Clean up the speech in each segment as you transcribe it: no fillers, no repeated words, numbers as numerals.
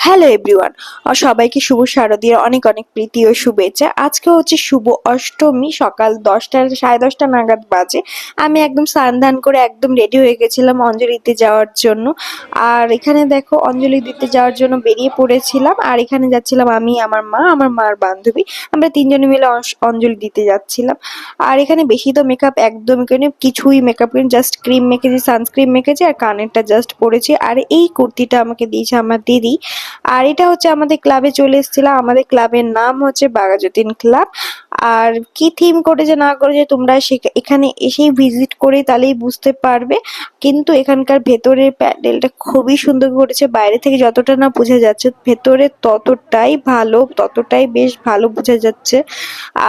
Hello everyone, সবাইকে শুভ শারদীয়ার অনেক অনেক প্রীতি ও শুভেচ্ছা। আজকে হচ্ছে শুভ অষ্টমী, সকাল 10টা 10:30 নাগাদ বাজে। আমি একদম স্নান ধান করে একদম রেডি হয়ে গেছিলাম অঞ্জলি দিতে যাওয়ার জন্য। আর এখানে দেখো অঞ্জলি দিতে যাওয়ার জন্য বেরিয়ে পড়েছিলাম। আর এখানে যাচ্ছিলাম আমি, আমার মা, আমার মার বান্ধবী। আমরা তিনজনে মিলে অঞ্জলি দিতে যাচ্ছিলাম। আর এখানে বেশি তো মেকআপ একদমই করিনি, কিছুই মেকআপ করিনি, জাস্ট ক্রিম মেখেছি, সানস্ক্রিন মেখেছি আর কানেরটা জাস্ট পরেছি। আর এই কুর্তিটা আমাকে দিয়েছে আমার দিদি। আর এটা হচ্ছে আমাদের ক্লাবে চলে এসেছিলাম। আমাদের ক্লাবের নাম হচ্ছে বাঘাযতীন ক্লাব। আর কি থিম করেছে না করেছে তোমরা এখানে এসেই ভিজিট করে তাহলেই বুঝতে পারবে। কিন্তু এখানকার ভেতরের প্যান্ডেলটা খুবই সুন্দর করেছে, বাইরে থেকে যতটা না বোঝা যাচ্ছে ভেতরে ততটাই ভালো, ততটাই বেশ ভালো বোঝা যাচ্ছে।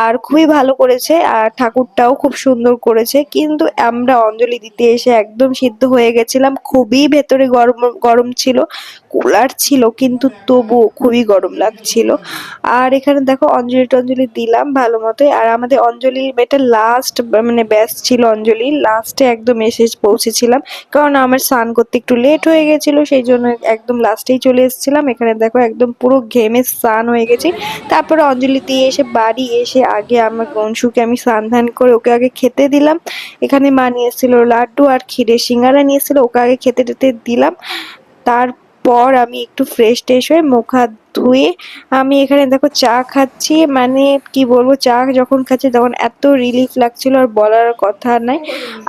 আর খুবই ভালো করেছে, আর ঠাকুরটাও খুব সুন্দর করেছে। কিন্তু আমরা অঞ্জলি দিতে এসে একদম সিদ্ধ হয়ে গেছিলাম, খুবই ভেতরে গরম গরম ছিল, কুলার ছিল কিন্তু তবুও খুবই গরম লাগছিল। আর এখানে দেখো অঞ্জলি টঞ্জলি দিলাম ভালো মতোই। আর আমাদের অঞ্জলি এটা লাস্ট মানে ব্যাচ ছিল, অঞ্জলির লাস্টে একদম এসে পৌঁছেছিলাম, কারণ আমার স্নান করতে একটু লেট হয়ে গেছিল, সেই জন্য একদম লাস্টেই চলে এসেছিলাম। এখানে দেখো একদম পুরো ঘেমে স্নান হয়ে গেছি। তারপরে অঞ্জলি দিয়ে এসে বাড়ি এসে আগে আমার গনসুকে আমি স্নান ধান করে ওকে আগে খেতে দিলাম। এখানে মা নিয়ে এসেছিল লাড্ডু আর ক্ষীরের সিঙ্গারা নিয়ে এসেছিল, ওকে আগে খেতে টেতে দিলাম। তারপর আমি একটু ফ্রেশ ট্রেশ হয়ে মুখ হাত ধুয়ে আমি এখানে দেখো চা খাচ্ছি। মানে কি বলবো, চা যখন খাচ্ছি তখন এত রিলিফ লাগছিল আর বলার কথা নাই।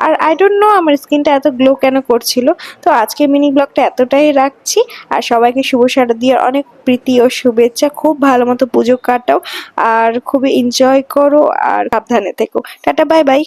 আর আই ডোন্ট নো আমার স্কিনটা এত গ্লো কেন করছিল। তো আজকে মিনি ব্লগটা এতটাই রাখছি। আর সবাইকে শুভ শারদীয়ার অনেক প্রীতি ও শুভেচ্ছা। খুব ভালো মতো পুজো কাটাও আর খুবই এনজয় করো আর সাবধানে থেকো। Tata, bye bye.